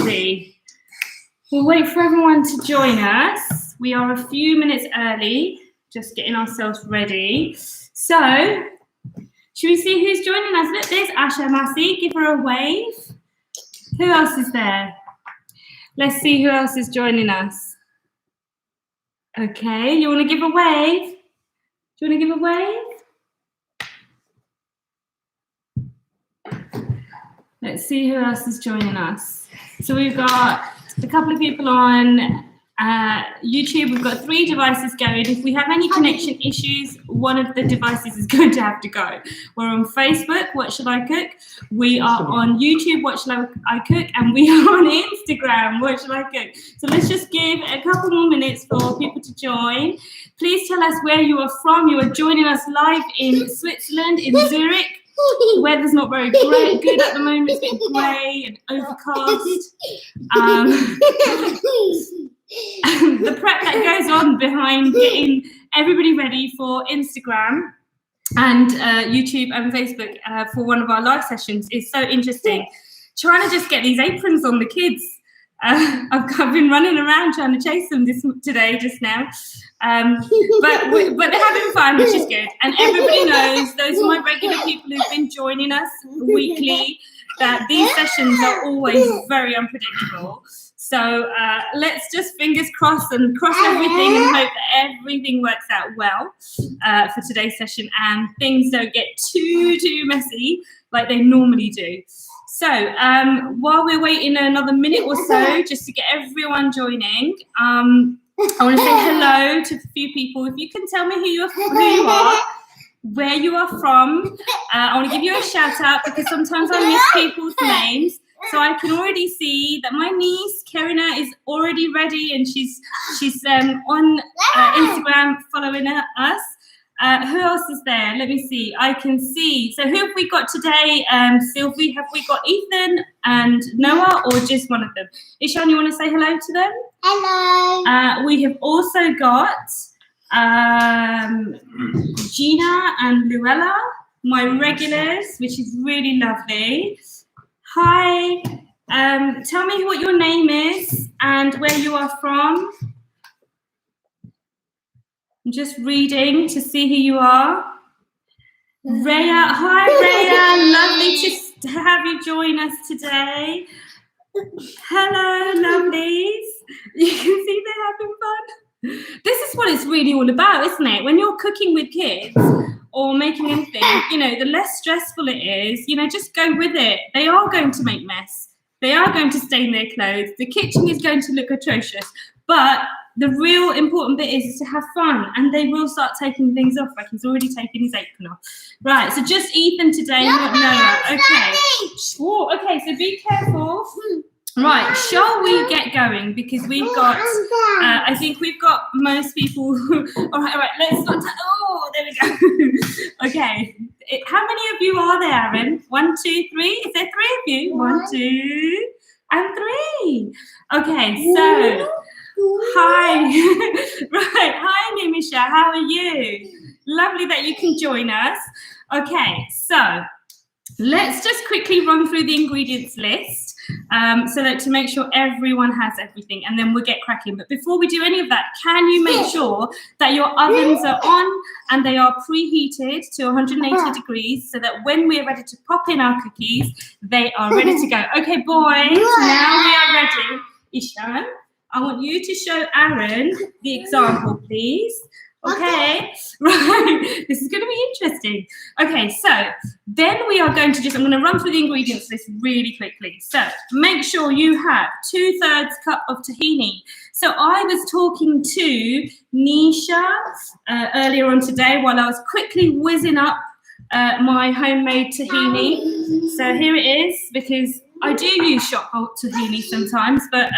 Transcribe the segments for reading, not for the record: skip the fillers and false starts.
see. We'll wait for everyone to join us. We are a few minutes early, just getting ourselves ready. So, should we see who's joining us? Look, there's Asha Massey. Give her a wave. Who else is there? Let's see who else is joining us. Okay, you want to give a wave? Do you want to give a wave? Let's see who else is joining us. So we've got a couple of people on YouTube. We've got 3 devices going. If we have any connection issues, one of the devices is going to have to go. We're on Facebook, What Shall I Cook? We are on YouTube, What Shall I Cook? And we are on Instagram, What Shall I Cook? So let's just give a couple more minutes for people to join. Please tell us where you are from. You are joining us live in Switzerland, in Zurich. The weather's not very good at the moment. It's a bit grey and overcast. The prep that goes on behind getting everybody ready for Instagram and YouTube and Facebook for one of our live sessions is so interesting. Trying to just get these aprons on the kids. I've been running around trying to chase them today just now. But they're having fun, which is good. And everybody knows, those are my regular people who've been joining us weekly, that these sessions are always very unpredictable. So let's just fingers crossed and cross everything and hope that everything works out well for today's session and things don't get too messy like they normally do. So while we're waiting another minute or so just to get everyone joining, I want to say hello to a few people. If you can tell me who you are, where you are from, I want to give you a shout out because sometimes I miss people's names. So I can already see that my niece, Karina, is already ready and she's on Instagram following us. Who else is there? Let me see. I can see. So who have we got today? Sylvie, have we got Ethan and Noah or just one of them? Ishan, you want to say hello to them? Hello. We have also got Gina and Luella, my regulars, which is really lovely. Hi, tell me what your name is and where you are from. I'm just reading to see who you are. Rhea, hi Rhea, lovely to have you join us today. Hello, lovelies. You can see they're having fun. This is what it's really all about, isn't it? When you're cooking with kids, or making anything, the less stressful it is, just go with it. They are going to make mess. They are going to stain their clothes. The kitchen is going to look atrocious. But the real important bit is to have fun. And they will start taking things off. Like he's already taken his apron off. Right, so just Ethan today, not Noah. Okay. Oh, okay, so be careful. Right, shall we get going? Because we've got, I think we've got most people. All right, let's not. Oh, there we go. Okay, how many of you are there, Aaron? 1, 2, 3. Is there 3 of you? 1, 2, and 3. Okay, so hi. Right, hi, Nimisha. How are you? Lovely that you can join us. Okay, so let's just quickly run through the ingredients list. So that to make sure everyone has everything and then we'll get cracking. But before we do any of that, can you make sure that your ovens are on and they are preheated to 180 degrees so that when we're ready to pop in our cookies, they are ready to go. Okay, boys, now we are ready. Ishan, I want you to show Aaron the example, please. Okay, right, this is going to be interesting. Okay, so then we are going to I'm going to run through the ingredients list really quickly. So make sure you have 2/3 cup of tahini. So I was talking to Nisha earlier on today while I was quickly whizzing up my homemade tahini. So here it is, because I do use shop bought tahini sometimes, but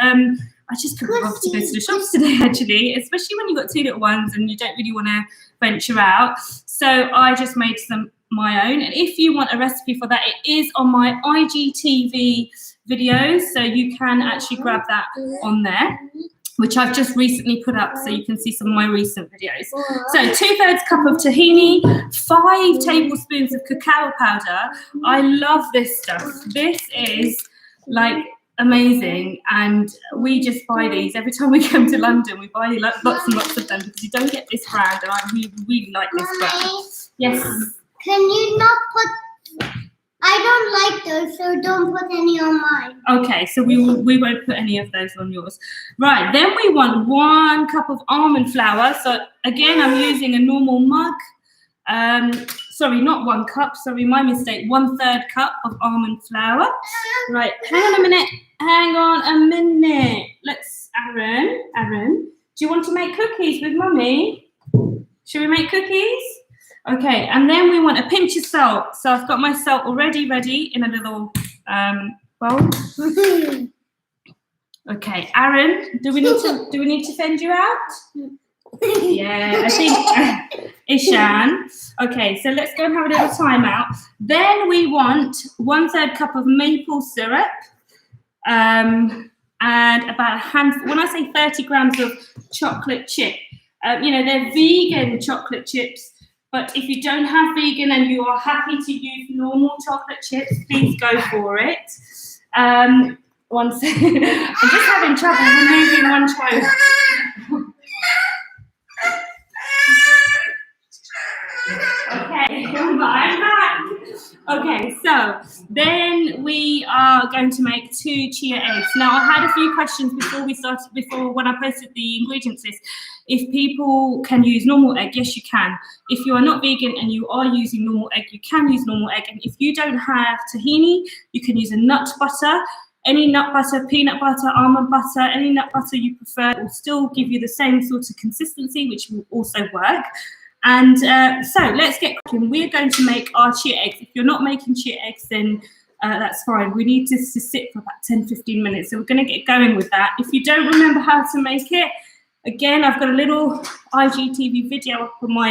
I just couldn't bother to go to the shops today, actually, especially when you've got 2 little ones and you don't really want to venture out. So I just made some my own. And if you want a recipe for that, it is on my IGTV videos. So you can actually grab that on there, which I've just recently put up so you can see some of my recent videos. So 2/3 cup of tahini, 5 tablespoons of cacao powder. I love this stuff. This is like amazing, and we just buy these every time we come to London. We buy lots and lots of them because you don't get this brand, and we really like this brand. Yes. Can you not put? I don't like those, so don't put any on mine. Okay, so we won't put any of those on yours. Right, then we want 1 cup of almond flour. So again, I'm using a normal mug. Sorry, not 1 cup. Sorry, my mistake. 1/3 cup of almond flour. Right, hang on a minute. Let's, Aaron, do you want to make cookies with Mummy? Should we make cookies? Okay, and then we want a pinch of salt. So I've got my salt already ready in a little bowl. Okay, Aaron, do we need to send you out? Yeah, I think Ishan. Okay, so let's go and have a little time out. Then we want 1/3 cup of maple syrup, and about a handful. When I say 30 grams of chocolate chip, they're vegan chocolate chips. But if you don't have vegan and you are happy to use normal chocolate chips, please go for it. One second. I'm just having trouble removing one child. Okay, I'm back. Okay, so then we are going to make 2 chia eggs. Now, I had a few questions before when I posted the ingredients list. If people can use normal egg, yes, you can. If you are not vegan and you are using normal egg, you can use normal egg. And if you don't have tahini, you can use a nut butter. Any nut butter, peanut butter, almond butter, any nut butter you prefer will still give you the same sort of consistency, which will also work. And so let's get cracking. We're going to make our chia eggs. If you're not making chia eggs, then that's fine. We need to sit for about 10-15 minutes. So we're going to get going with that. If you don't remember how to make it, again, I've got a little IGTV video up on my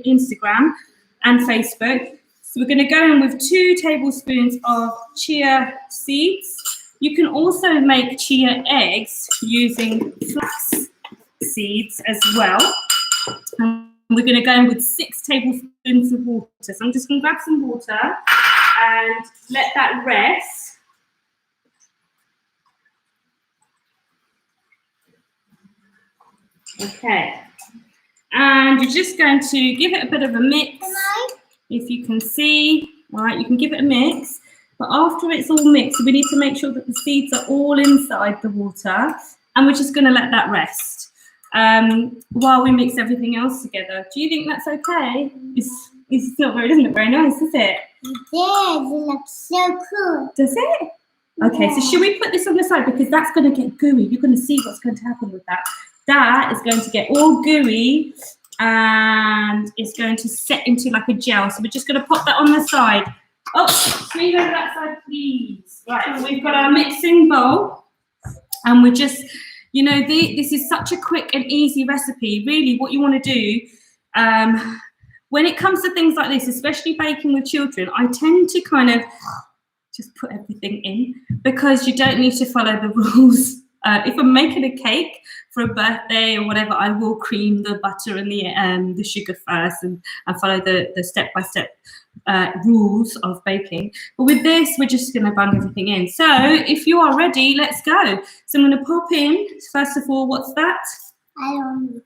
Instagram and Facebook. So we're going to go in with 2 tablespoons of chia seeds. You can also make chia eggs using flax seeds as well. We're going to go in with 6 tablespoons of water. So I'm just going to grab some water and let that rest. Okay. And you're just going to give it a bit of a mix. If you can see, all right, you can give it a mix. But after it's all mixed, we need to make sure that the seeds are all inside the water. And we're just going to let that rest. While we mix everything else together. Do you think that's okay? It's not very, isn't it very nice, is it? Yeah, it looks so cool. Does it? Okay, Yeah. so should we put this on the side? Because that's going to get gooey. You're going to see what's going to happen with that. That is going to get all gooey and it's going to set into like a gel. So we're just going to pop that on the side. Oh, move over that side, please. Right, so we've got our mixing bowl and we're just... this is such a quick and easy recipe. Really, what you want to do, when it comes to things like this, especially baking with children, I tend to kind of just put everything in because you don't need to follow the rules. If I'm making a cake for a birthday or whatever, I will cream the butter and the sugar first and follow the step-by-step rules of baking. But with this, we're just going to bung everything in. So if you are ready, let's go. So I'm going to pop in, first of all, what's that?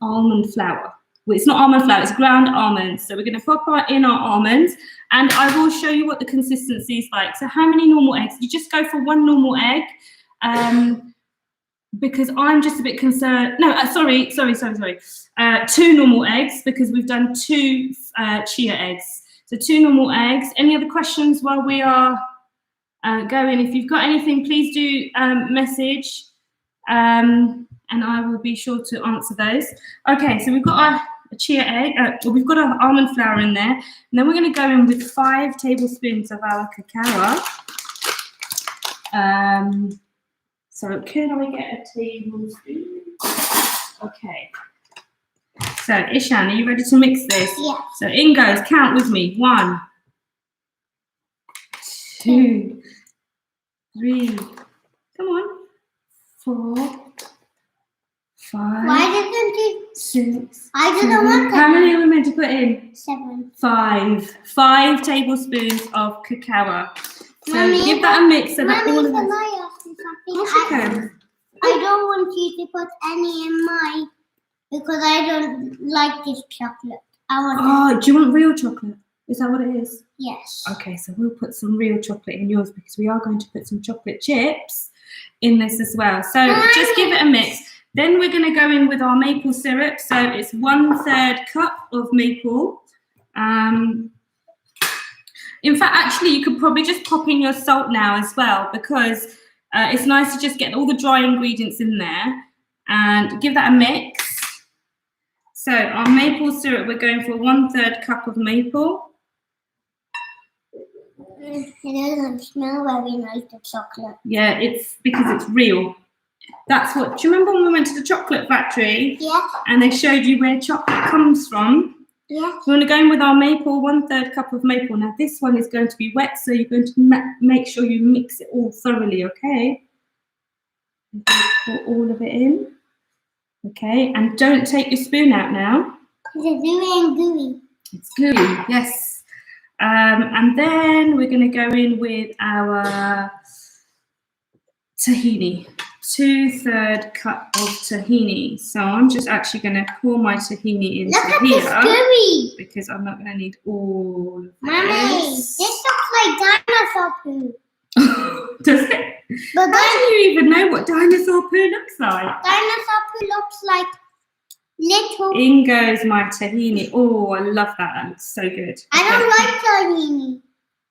Almond flour. Well, it's not almond flour, it's ground almonds. So we're going to pop in our almonds and I will show you what the consistency is like. So how many normal eggs? You just go for 1 normal egg. Because I'm just a bit concerned. No, sorry. 2 normal eggs because we've done 2 chia eggs. So 2 normal eggs. Any other questions while we are going? If you've got anything, please do message and I will be sure to answer those. Okay, so we've got a chia egg. We've got our almond flour in there. And then we're going to go in with 5 tablespoons of our cacao. So can I get a tablespoon? Okay. So Ishan, are you ready to mix this? Yeah. So in goes, count with me. 1, 2, 3. Come on. 4, 5. Why didn't you? 6. I didn't want How that. many are we meant to put in? 7. 5. 5 tablespoons of cacao. So Mommy, give that a mix so that Mommy, all of can us. I ask you something? Okay. I don't want you to put any in mine because I don't like this chocolate. I want Oh, do you want real chocolate? Is that what it is? yes. Okay, so we'll put some real chocolate in yours because we are going to put some chocolate chips in this as well. So just give it a mix. Then we're going to go in with our maple syrup. So it's 1/3 cup of maple. In fact, actually, you could probably just pop in your salt now as well because it's nice to just get all the dry ingredients in there and give that a mix. So our maple syrup, we're going for 1/3 cup of maple. It doesn't smell very nice, the chocolate. Yeah, it's because it's real. That's what. Do you remember when we went to the chocolate factory? Yeah. And they showed you where chocolate comes from? Yeah. We're going to go in with our maple, 1/3 cup of maple. Now this one is going to be wet, so you're going to make sure you mix it all thoroughly, okay? Pour all of it in. Okay, and don't take your spoon out now. It's gooey and gooey. It's gooey, yes. And then we're going to go in with our tahini. 2/3 cup of tahini. So I'm just actually going to pour my tahini into Look at here this gooey. because I'm not going to need all of Mommy, this. this looks like dinosaur poo. Does it? But How do you even know what dinosaur poo looks like? dinosaur poo looks like little. In goes my tahini. Oh, I love that. That looks so good. I don't like tahini.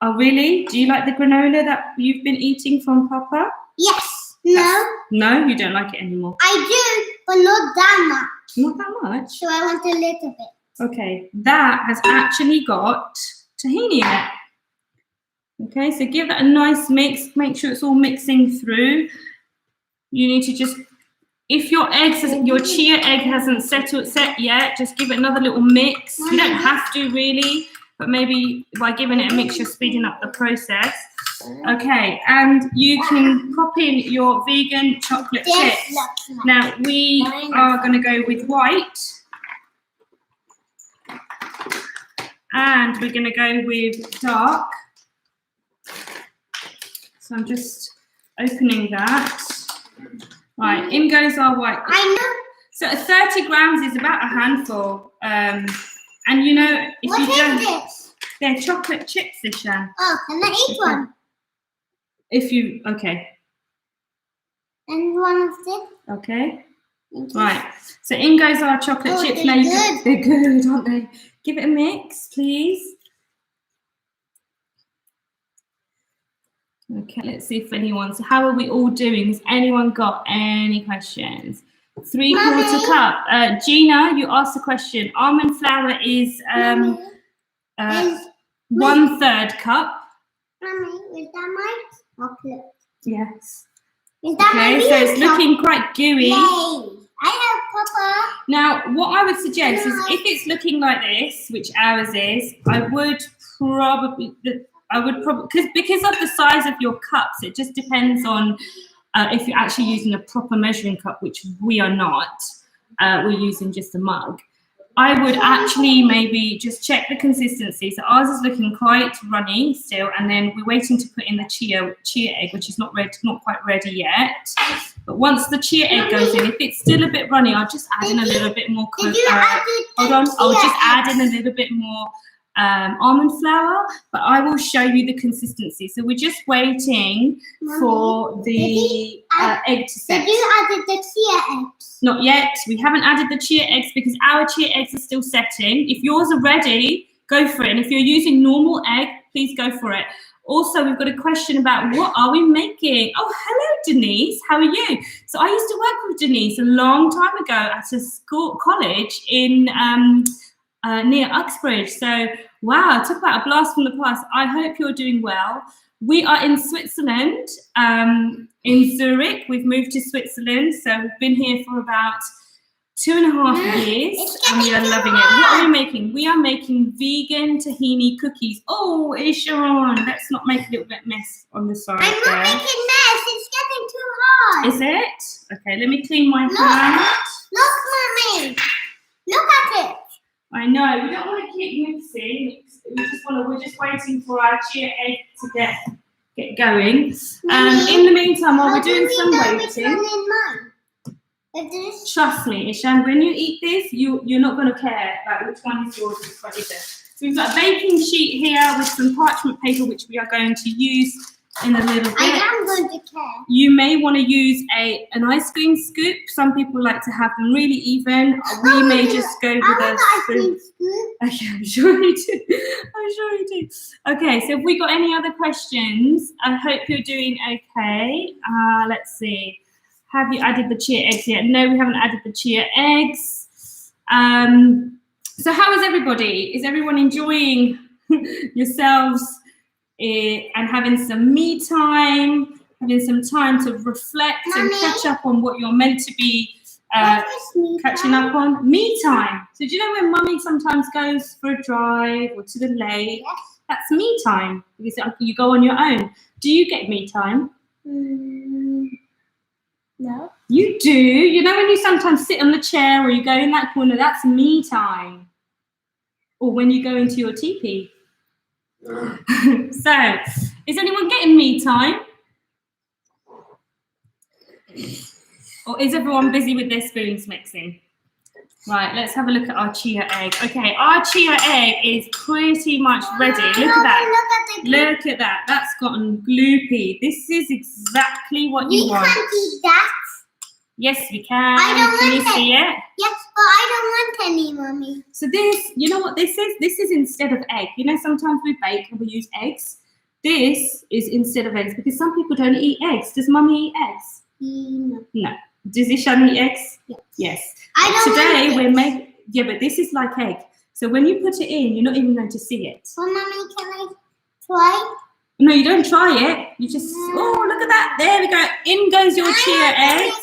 Oh, really? Do you like the granola that you've been eating from Papa? Yes. No. No, you don't like it anymore. I do, but not that much. Not that much. So I want a little bit. Okay, that has actually got tahini in it. Okay, so give that a nice mix. Make sure it's all mixing through. You need to just, if your chia egg hasn't set yet, just give it another little mix. You don't have to really, but maybe by giving it a mix, you're speeding up the process. Okay, and you can pop in your vegan chocolate chips. Now we are going to go with white, and we're going to go with dark. So I'm just opening that. Right, in goes our white. I know. So 30 grams is about a handful. And you know, if What you is don't, this? they're chocolate chips, Ishan. Oh, can I eat one? If you, okay. And one of this? Okay. Thank you. Right. So in goes our chocolate Oh, chips. they're Now good. they're good, aren't they? Give it a mix, please. Okay, let's see if anyone's. How are we all doing? Has anyone got any questions? 3/4 cup. Gina, you asked a question. Almond flour is Mommy, 1/3 cup. Mommy, is that my chocolate? Yes. Is that my Okay, real so it's looking quite gooey. Yay! I have Papa. Now, what I would suggest is if it's looking like this, which ours is, I would probably, because of the size of your cups, it just depends on if you're actually using a proper measuring cup, which we are not. We're using just a mug. I would actually maybe just check the consistency. So ours is looking quite runny still, and then we're waiting to put in the chia egg, which is not quite ready yet. But once the chia egg goes in, if it's still a bit runny, I'll just add in a little bit more. Hold on, I'll just add in a little bit more almond flour, but I will show you the consistency. So we're just waiting for the egg to set. Did you add the chia eggs? Not yet. We haven't added the chia eggs because our chia eggs are still setting. If yours are ready, go for it. And if you're using normal egg, please go for it. Also, we've got a question about what are we making? Oh, hello, Denise. How are you? So I used to work with Denise a long time ago at a college in near Uxbridge. So, wow, talk about a blast from the past. I hope you're doing well. We are in Switzerland, in Zurich. We've moved to Switzerland. So we've been here for about 2.5 years and we are loving it. What are we making? We are making vegan tahini cookies. Oh, Ishan, let's not make a little bit mess on the side. I'm not making mess. It's getting too hard. Is it? Okay, let me clean my Look. hand. Look, Mommy. Look at it. I know, we don't want to keep mixing. We're just waiting for our chia egg to get get going. Mummy, In the meantime, while how we're doing do some we know which waiting, one is mine? Is this? trust me, Ishan, when you eat this, you're not going to care about which one is yours and which one isn't. So we've got a baking sheet here with some parchment paper, which we are going to use in a little bit. I am going to care. You may want to use an ice cream scoop. Some people like to have them really even. We may just go with a spoon. Okay, I'm sure you do. I'm sure you do. Okay, so have we got any other questions? I hope you're doing okay. Let's see. Have you added the chia eggs yet? No, we haven't added the chia eggs. So how is everybody? Is everyone enjoying yourselves and having some me time, having some time to reflect and catch up on what you're meant to be catching up on? Me time. So do you know when mummy sometimes goes for a drive or to the lake? Yes. That's me time because you go on your own. Do you get me time? No. You do. You know when you sometimes sit on the chair or you go in that corner, that's me time. Or when you go into your teepee. So, is anyone getting me time? Or is everyone busy with their spoons mixing? Right, let's have a look at our chia egg. Okay, our chia egg is pretty much ready. Look at that. Look at that. That's gotten gloopy. This is exactly what you want. We can't eat that. Yes, we can. I don't Can you want see it? Yes, but I don't want any, Mummy. So this, you know what this is? This is instead of egg. You know, sometimes we bake and we use eggs. This is instead of eggs because some people don't eat eggs. Does Mummy eat eggs? No. No. Does Ishan eat eggs? Yes. Yes. I don't Today want we're making, yeah, but this is like egg. So when you put it in, you're not even going to see it. Well, Mummy, can I try? No, you don't try it. You just, oh, look at that. There we go. In goes your chia egg.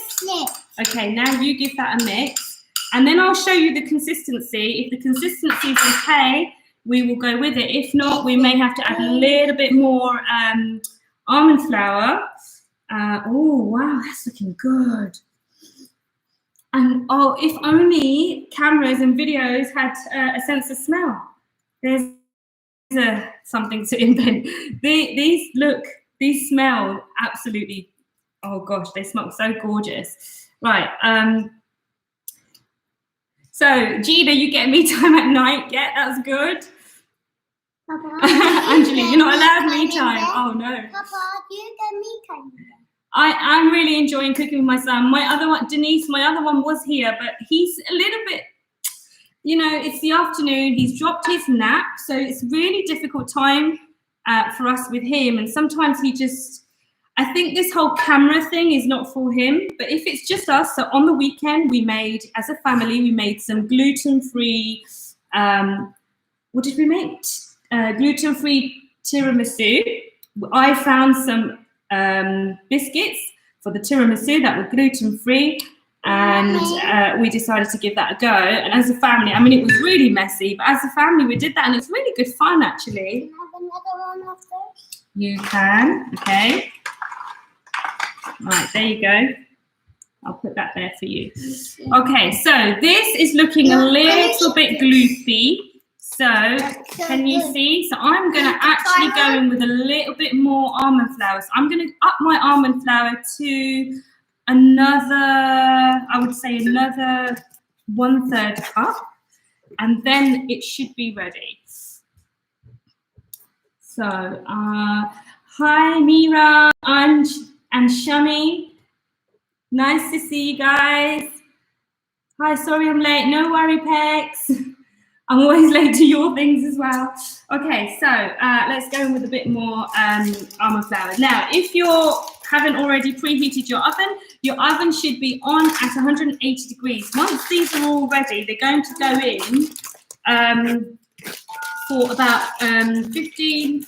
Okay, now you give that a mix. And then I'll show you the consistency. If the consistency is okay, we will go with it. If not, we may have to add a little bit more almond flour. Oh, wow, that's looking good. And oh, if only cameras and videos had a sense of smell. There's something to invent. These smell absolutely, oh gosh, they smell so gorgeous. Right, so Gina, you get me time at night, yeah, that's good. Papa, Angela, you're not allowed me time. Oh no. Papa, do you get me time? I'm really enjoying cooking with my son. My other one, Denise, my other one was here, but he's a little bit, you know, it's the afternoon. He's dropped his nap, so it's really difficult time for us with him. And sometimes he just, I think this whole camera thing is not for him. But if it's just us, so on the weekend we made, as a family, we made some gluten-free. What did we make? Gluten-free tiramisu. I found some biscuits for the tiramisu that were gluten-free, and we decided to give that a go. And as a family, I mean, it was really messy, but as a family we did that, and it's really good fun actually. Can I have another one of those? You can. Okay, right, there you go. I'll put that there for you. Okay, so this is looking a little bit gloopy. So, can you see? So I'm going to actually go in with a little bit more almond flour. So I'm going to up my almond flour to another, I would say another 1/3 cup. And then it should be ready. So, hi Mira and Shami. Nice to see you guys. Hi, sorry I'm late. No worry, Pex. I'm always late to your things as well. Okay, so let's go in with a bit more almond flour. Now, if you haven't already preheated your oven should be on at 180 degrees. Once these are all ready, they're going to go in for about 15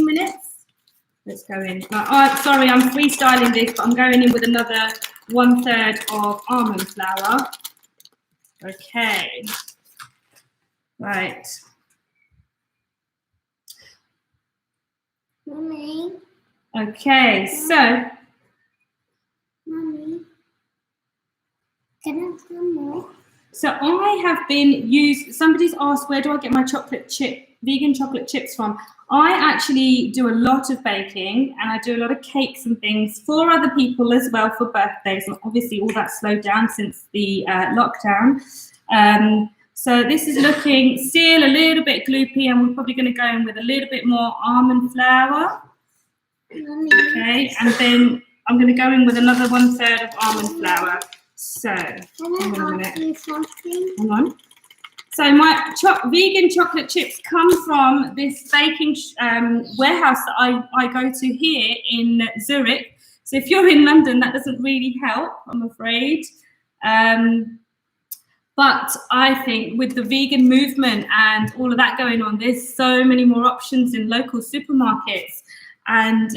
minutes. Let's go in. Sorry, I'm freestyling this, but I'm going in with another 1/3 of almond flour. Okay. Right. Mommy. Okay, so. Mommy. Can I have some more? So I have somebody's asked, where do I get my vegan chocolate chips from? I actually do a lot of baking, and I do a lot of cakes and things for other people as well for birthdays. And obviously all that slowed down since the lockdown. So this is looking still a little bit gloopy, and we're probably going to go in with a little bit more almond flour. Okay, and then I'm going to go in with another 1/3 of almond flour. So, Can I ask you something? hang on. So my vegan chocolate chips come from this baking warehouse that I go to here in Zurich. So if you're in London, that doesn't really help, I'm afraid. But I think with the vegan movement and all of that going on, there's so many more options in local supermarkets. And,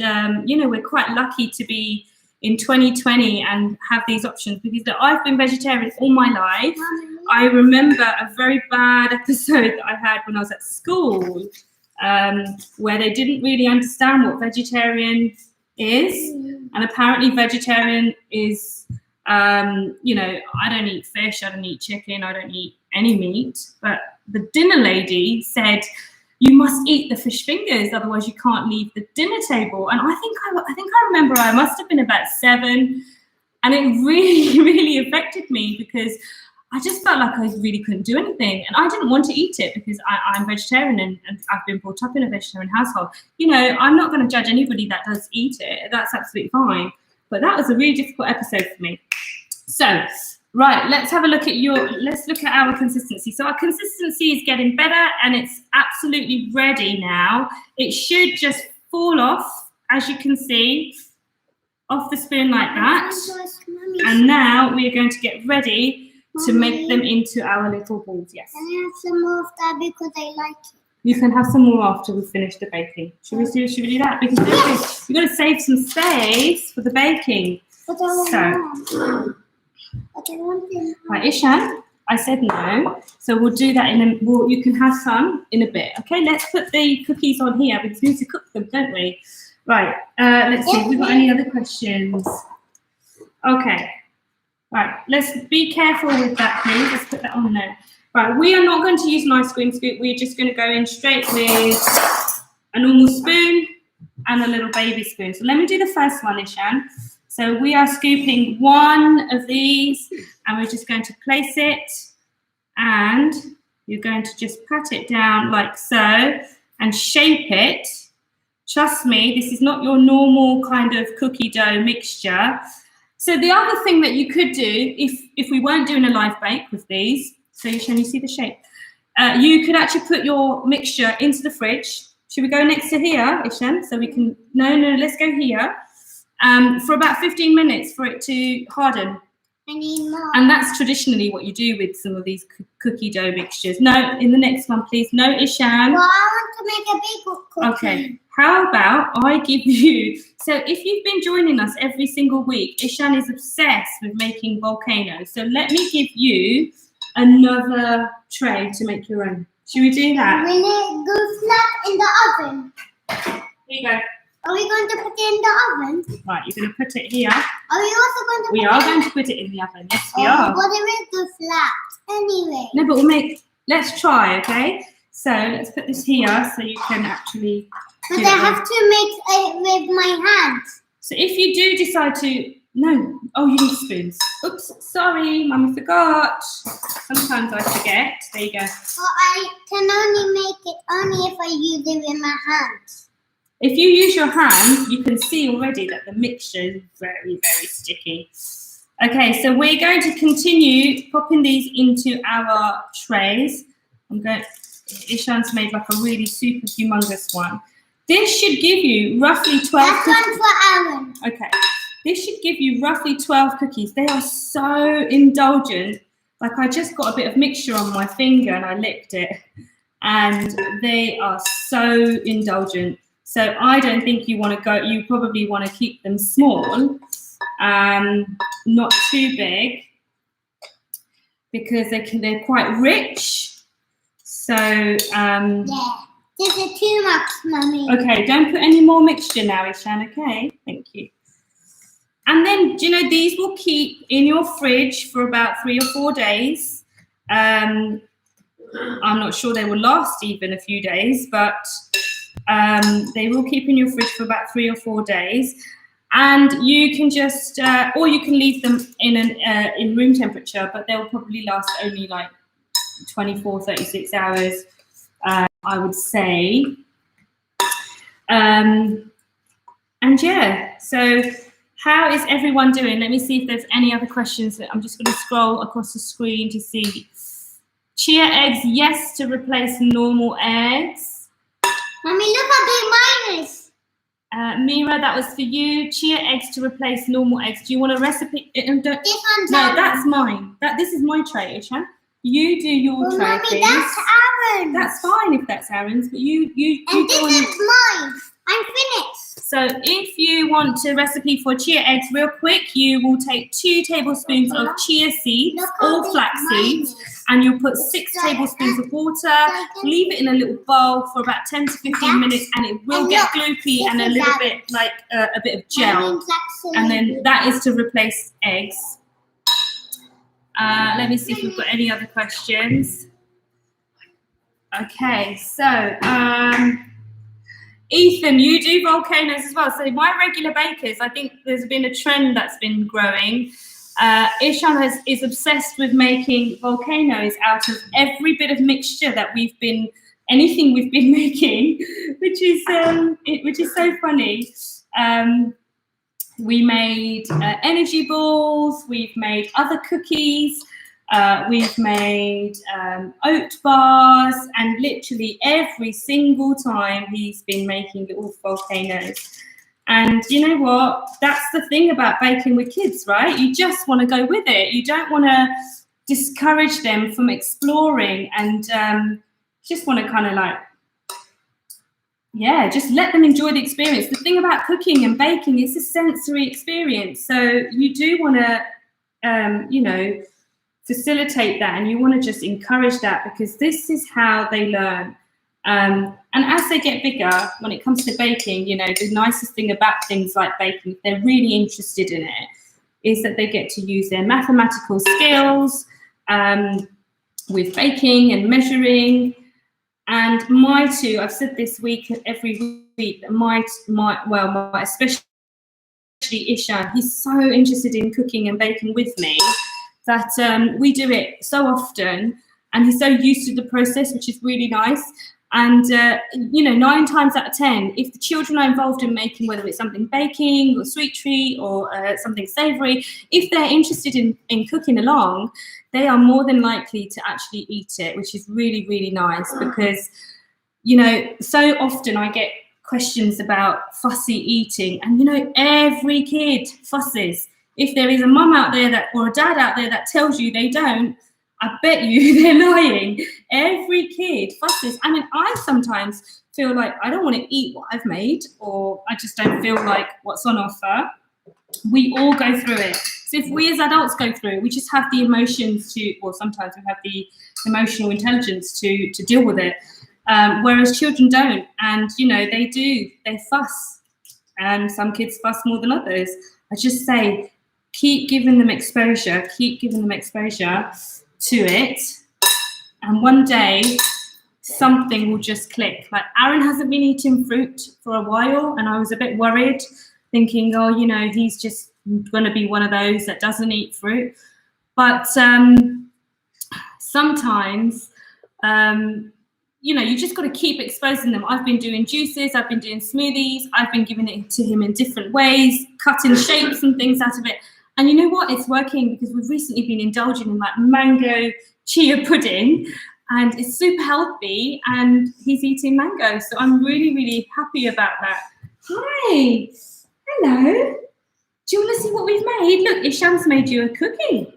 we're quite lucky to be in 2020 and have these options, because I've been vegetarian all my life. I remember a very bad episode that I had when I was at school, where they didn't really understand what vegetarian is. And apparently vegetarian is, I don't eat fish, I don't eat chicken, I don't eat any meat. But the dinner lady said, you must eat the fish fingers, otherwise you can't leave the dinner table. And I think I remember I must have been about 7, and it really, really affected me, because I just felt like I really couldn't do anything, and I didn't want to eat it because I'm vegetarian and I've been brought up in a vegetarian household. I'm not going to judge anybody that does eat it. That's absolutely fine. But that was a really difficult episode for me. So, right, let's have a look at our consistency. So our consistency is getting better, and it's absolutely ready now. It should just fall off, as you can see, off the spoon like that. And now we are going to get ready to make them into our little balls. Yes. Can I have some more of that, because I like it? You can have some more after we finish the baking. Should we do that? Because we've got to save some space for the baking. But I want them. Right, Ishan, I said no, so we'll do that you can have some in a bit. Okay, let's put the cookies on here, because we need to cook them, don't we? Right, let's see if we've got any other questions. Okay, right, let's be careful with that, please. Let's put that on there. Right, we are not going to use an ice cream scoop. We're just going to go in straight with a normal spoon and a little baby spoon. So let me do the first one, Ishan. So we are scooping one of these, and we're just going to place it, and you're going to just pat it down like so and shape it. Trust me, this is not your normal kind of cookie dough mixture. So the other thing that you could do, if we weren't doing a live bake with these, so Ishan, you see the shape? You could actually put your mixture into the fridge. Should we go next to here, Ishan? So we can, no, let's go here. For about 15 minutes for it to harden. I need more. And that's traditionally what you do with some of these cookie dough mixtures. No, in the next one, please. No, Ishan. Well, I want to make a big cookie. Okay. How about I give you... So if you've been joining us every single week, Ishan is obsessed with making volcanoes. So let me give you another tray to make your own. Should we do that? Will it go flat in the oven? Here you go. Are we going to put it in the oven? Right, you're going to put it here. Are we also going to We are going to put it in the oven. Yes, we are. But it will go flat anyway. No, but let's try, okay? So let's put this here so you can actually... But I have to make it with my hands. So if you do decide to... No. Oh, you need spoons. Oops, sorry, Mummy forgot. Sometimes I forget. There you go. Well, I can only make it only if I use it with my hands. If you use your hands, you can see already that the mixture is very, very sticky. Okay, so we're going to continue popping these into our trays. Ishan's made like a really super humongous one. This should give you roughly 12 That's cookies. one for Aaron. Okay, this should give you roughly 12 cookies. They are so indulgent. Like I just got a bit of mixture on my finger and I licked it. And they are so indulgent. So I don't think you want to go, you probably want to keep them small, not too big, because they're quite rich. So, Yeah, this is too much, Mummy. Okay, don't put any more mixture now, Ishan, okay? Thank you. And then, these will keep in your fridge for about 3 or 4 days. I'm not sure they will last even a few days, but they will keep in your fridge for about 3 or 4 days. And you can just, or you can leave them in room temperature, but they'll probably last only like 24, 36 hours, I would say. And yeah, so how is everyone doing? Let me see if there's any other questions. I'm just going to scroll across the screen to see. Chia eggs, yes, to replace normal eggs. Mommy, look how big mine is. Mira, that was for you. Chia eggs to replace normal eggs. Do you want a recipe? This one's No, Aaron. that's mine. This is my tray, Isha. You do your tray, Mommy, please. that's Aaron's. That's fine if that's Aaron's, but you And go on. this is mine. I'm finished. So if you want a recipe for chia eggs real quick, you will take 2 tablespoons of chia seeds or flax seeds, and you'll put 6 tablespoons of water, leave it in a little bowl for about 10 to 15 minutes, and it will get gloopy and a little bit like a bit of gel. And then that is to replace eggs. Let me see if we've got any other questions. Okay, so Ethan, you do volcanoes as well. So my regular bakers, I think there's been a trend that's been growing. Ishan is obsessed with making volcanoes out of every bit of mixture that anything we've been making, which is so funny. We made energy balls. We've made other cookies. We've made oat bars, and literally every single time he's been making little volcanoes. And you know what? That's the thing about baking with kids, right? You just want to go with it. You don't want to discourage them from exploring, and just want to kind of like, yeah, just let them enjoy the experience. The thing about cooking and baking is a sensory experience. So you do want to, facilitate that, and you want to just encourage that, because this is how they learn. And as they get bigger, when it comes to baking, the nicest thing about things like baking, if they're really interested in it, is that they get to use their mathematical skills with baking and measuring. And I've said this every week, that especially Ishan, he's so interested in cooking and baking with me, that we do it so often, and he's so used to the process, which is really nice. And 9 times out of 10, if the children are involved in making, whether it's something baking or sweet treat or something savory, if they're interested in cooking along, they are more than likely to actually eat it, which is really, really nice. Because so often I get questions about fussy eating, and every kid fusses. If there is a mum out there or a dad out there that tells you they don't, I bet you they're lying. Every kid fusses. I mean, I sometimes feel like I don't want to eat what I've made, or I just don't feel like what's on offer. We all go through it. So if we as adults go through it, we just have the emotions sometimes we have the emotional intelligence to deal with it. Whereas children don't. And, they fuss. And some kids fuss more than others. I just say, keep giving them exposure to it, and one day something will just click. Like Aaron hasn't been eating fruit for a while, and I was a bit worried, thinking, he's just going to be one of those that doesn't eat fruit. But sometimes you just got to keep exposing them. I've been doing juices, I've been doing smoothies, I've been giving it to him in different ways, cutting shapes and things out of it. And you know what? It's working, because we've recently been indulging in like mango chia pudding, and it's super healthy, and he's eating mango. So I'm really, really happy about that. Hi. Hello. Do you want to see what we've made? Look, Isham's made you a cookie.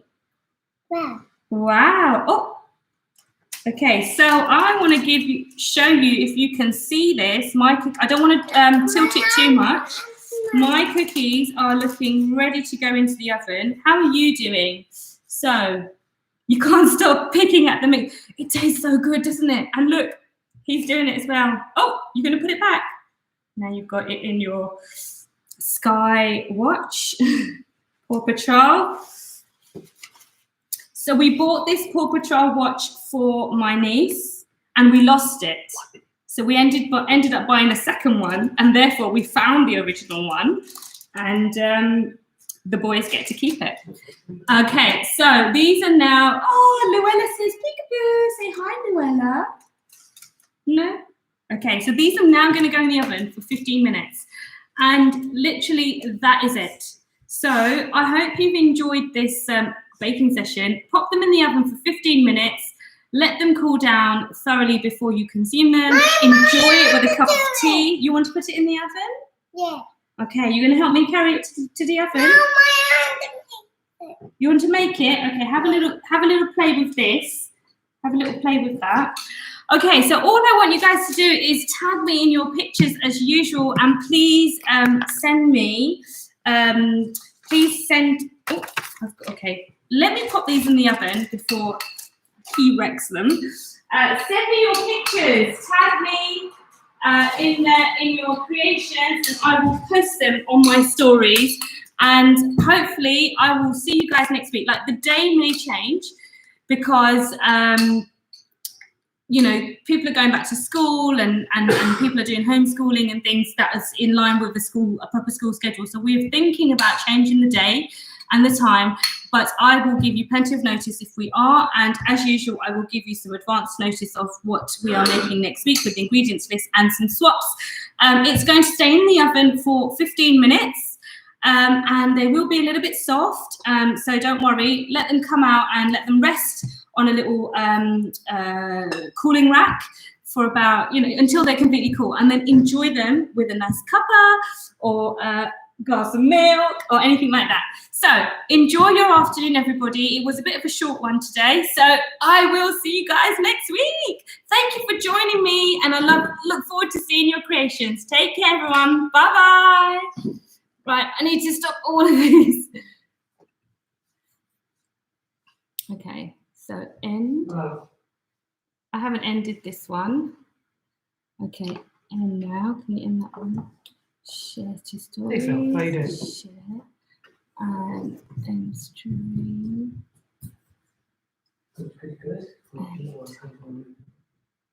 Where? Wow. Oh. Okay, so I want to show you if you can see this. I don't want to tilt it too much. My cookies are looking ready to go into the oven. How are you doing? So you can't stop picking at the mix. It tastes so good, doesn't it? And look, he's doing it as well. Oh, you're going to put it back. Now you've got it in your Sky Watch, Paw Patrol. So we bought this Paw Patrol watch for my niece and we lost it. So we ended up buying a second one, and therefore we found the original one, and the boys get to keep it. Okay, so these are now, oh, Luella says peekaboo. Say hi, Luella. No? Okay, so these are now going to go in the oven for 15 minutes. And literally that is it. So I hope you've enjoyed this baking session. Pop them in the oven for 15 minutes. Let them cool down thoroughly before you consume them. Enjoy it with a cup of tea. You want to put it in the oven? Yeah. Okay, you're going to help me carry it to the oven? No, You want to make it? Okay, have a little play with this. Have a little play with that. Okay, so all I want you guys to do is tag me in your pictures as usual, and please send me. Okay, let me pop these in the oven before he wrecks them. Send me your pictures. Tag me in your creations, and I will post them on my stories. And hopefully, I will see you guys next week. Like, the day may change because you know, people are going back to school and people are doing homeschooling and things that is in line with a proper school schedule. So we're thinking about changing the day and the time, but I will give you plenty of notice if we are. And as usual, I will give you some advance notice of what we are making next week with the ingredients list and some swaps. It's going to stay in the oven for 15 minutes. And they will be a little bit soft, so don't worry. Let them come out and let them rest on a little cooling rack for about, you know, until they're completely cool, and then enjoy them with a nice cuppa or a glass of milk or anything like that. So enjoy your afternoon, everybody. It was a bit of a short one today, so I will see you guys next week. Thank you for joining me, and I look forward to seeing your creations. Take care, everyone. Bye-bye. Right, I need to stop all of these. Okay, so end. I haven't ended this one. Okay, and now, can you end that one? Share to stories. Share. And end stream. That's pretty good.